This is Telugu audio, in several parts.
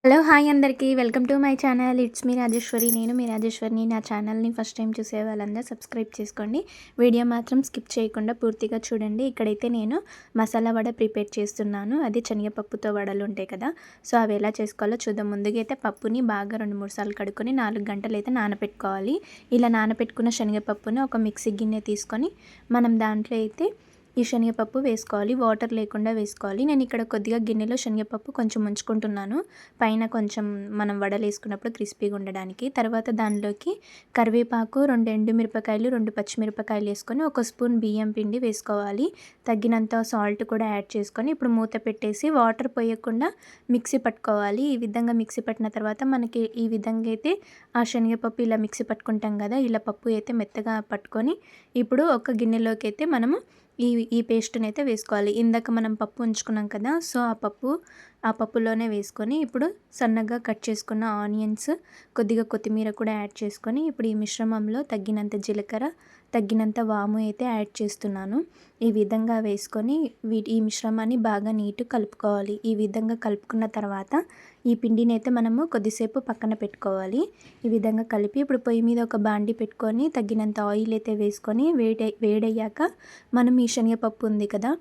హలో హాయ్ అందరికీ welcome to my channel. It's me Rajeshwari. నేను మీ రాజేశ్వరిని. నా ఛానల్ని ఫస్ట్ టైం చూసే వాళ్ళందరూ సబ్స్క్రైబ్ చేసుకోండి. వీడియో మాత్రం స్కిప్ చేయకుండా పూర్తిగా చూడండి. ఇక్కడైతే నేను మసాలా వడ ప్రిపేర్ చేస్తున్నాను. అది శనగపప్పుతో వడలు ఉంటాయి కదా, సో అవి ఎలా చేసుకోవాలో చూద్దాం. ముందుగా అయితే పప్పుని బాగా 2-3 సార్లు కడుక్కొని 4 గంటలు అయితే నానబెట్టుకోవాలి. ఇలా నానబెట్టుకున్న శనగపప్పుని ఒక మిక్సీ గిన్నె తీసుకొని మనం దాంట్లో అయితే ఈ శనగపప్పు వేసుకోవాలి. వాటర్ లేకుండా వేసుకోవాలి. నేను ఇక్కడ కొద్దిగా గిన్నెలో శనగపప్పు కొంచెం ఉంచుకుంటున్నాను, పైన కొంచెం మనం వడలు వేసుకున్నప్పుడు క్రిస్పీగా ఉండడానికి. తర్వాత దానిలోకి కరివేపాకు, 2 ఎండుమిరపకాయలు, 2 పచ్చిమిరపకాయలు వేసుకొని ఒక స్పూన్ బియ్యం పిండి వేసుకోవాలి. తగినంత సాల్ట్ కూడా యాడ్ చేసుకొని ఇప్పుడు మూత పెట్టేసి వాటర్ పోయకుండా మిక్సీ పట్టుకోవాలి. ఈ విధంగా మిక్సీ పట్టిన తర్వాత మనకి ఈ విధంగా అయితే ఆ శనగపప్పు ఇలా మిక్సీ పట్టుకుంటాం కదా, ఇలా పప్పు అయితే మెత్తగా పట్టుకొని ఇప్పుడు ఒక గిన్నెలోకి అయితే మనము ఈ పేస్ట్ని అయితే వేసుకోవాలి. ఇందాక మనం పప్పు ఉంచుకున్నాం కదా, సో ఆ పప్పులోనే వేసుకొని ఇప్పుడు సన్నగా కట్ చేసుకున్న ఆనియన్స్, కొద్దిగా కొత్తిమీర కూడా యాడ్ చేసుకొని ఇప్పుడు ఈ మిశ్రమంలో తగ్గినంత జీలకర్ర, తగ్గినంత వాము అయితే యాడ్ చేస్తున్నాను. ఈ విధంగా వేసుకొని ఈ మిశ్రమాన్ని బాగా కలుపుకోవాలి. ఈ విధంగా కలుపుకున్న తర్వాత ఈ పిండిని అయితే మనము కొద్దిసేపు పక్కన పెట్టుకోవాలి. ఈ విధంగా కలిపి ఇప్పుడు పొయ్యి మీద ఒక బాండి పెట్టుకొని తగినంత ఆయిల్ అయితే వేసుకొని వేడయ్యాక మనం ఈ శనగపప్పు ఉంది కదా,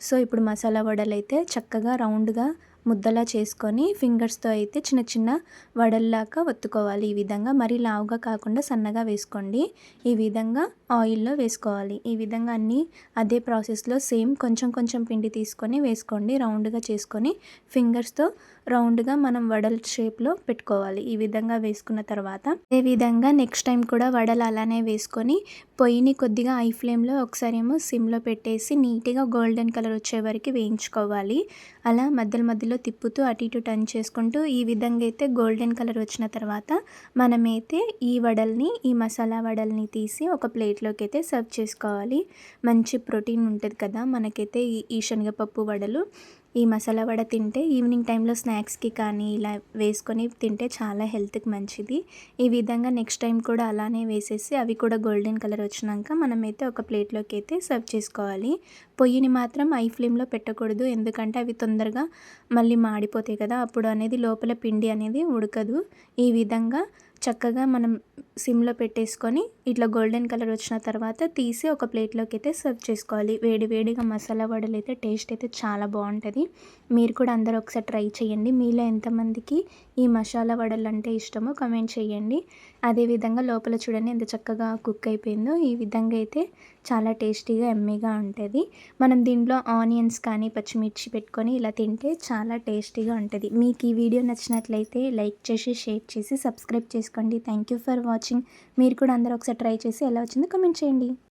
సో ఇప్పుడు మసాలా వడలు అయితే చక్కగా రౌండ్గా ముద్దలా చేసుకొని ఫింగర్స్తో అయితే చిన్న చిన్న వడల్లాగా ఒత్తుకోవాలి. ఈ విధంగా మరీ లావుగా కాకుండా సన్నగా వేసుకోండి. ఈ విధంగా ఆయిల్లో వేసుకోవాలి. ఈ విధంగా అన్నీ అదే ప్రాసెస్లో సేమ్ కొంచెం కొంచెం పిండి తీసుకొని వేసుకోండి. రౌండ్గా చేసుకొని ఫింగర్స్తో రౌండ్గా మనం వడల షేప్లో పెట్టుకోవాలి. ఈ విధంగా వేసుకున్న తర్వాత అదే విధంగా నెక్స్ట్ టైం కూడా వడలు అలానే వేసుకొని పొయ్యిని కొద్దిగా హై ఫ్లేమ్లో ఒకసారి ఏమో సిమ్లో పెట్టేసి నీట్గా గోల్డెన్ కలర్ వచ్చే వరకు వేయించుకోవాలి. అలా మధ్యలో తిప్పుతూ అటు ఇటు టర్న్ చేసుకుంటూ ఈ విధంగా అయితే గోల్డెన్ కలర్ వచ్చిన తర్వాత మనమైతే ఈ మసాలా వడల్ని తీసి ఒక ప్లేట్లోకి అయితే సర్వ్ చేసుకోవాలి. మంచి ప్రోటీన్ ఉంటుంది కదా మనకైతే ఈ శనగపప్పు వడలు. ఈ మసాలా వడ తింటే ఈవినింగ్ టైంలో స్నాక్స్కి కానీ ఇలా వేసుకొని తింటే చాలా హెల్త్కి మంచిది. ఈ విధంగా నెక్స్ట్ టైం కూడా అలానే వేసేసి అవి కూడా గోల్డెన్ కలర్ వచ్చినాక మనమైతే ఒక ప్లేట్లోకి అయితే సర్వ్ చేసుకోవాలి. పొయ్యిని మాత్రం హై ఫ్లేమ్లో పెట్టకూడదు, ఎందుకంటే అవి తొందరగా మళ్ళీ మాడిపోతాయి కదా, అప్పుడు అనేది లోపల పిండి అనేది ఉడకదు. ఈ విధంగా చక్కగా మనం సిమ్లో పెట్టేసుకొని ఇట్లా గోల్డెన్ కలర్ వచ్చిన తర్వాత తీసి ఒక ప్లేట్లోకి అయితే సర్వ్ చేసుకోవాలి. వేడివేడిగా మసాలా వడలు అయితే టేస్ట్ అయితే చాలా బాగుంటుంది. మీరు కూడా అందరూ ఒకసారి ట్రై చేయండి. మీలో ఎంతమందికి ఈ మసాలా వడలు అంటే ఇష్టమో కమెంట్ చేయండి. అదేవిధంగా లోపల చూడండి ఎంత చక్కగా కుక్ అయిపోయిందో. ఈ విధంగా అయితే చాలా టేస్టీగా ఎమ్మీగా ఉంటుంది. మనం దీంట్లో ఆనియన్స్ కానీ పచ్చిమిర్చి పెట్టుకొని ఇలా తింటే చాలా టేస్టీగా ఉంటుంది. మీకు ఈ వీడియో నచ్చినట్లయితే లైక్ చేసి షేర్ చేసి సబ్స్క్రైబ్ చేసుకోండి. Thank you for watching. మీరు కూడా అందరూ ఒకసారి ట్రై చేసి ఎలా వచ్చిందో కామెంట్ చేయండి.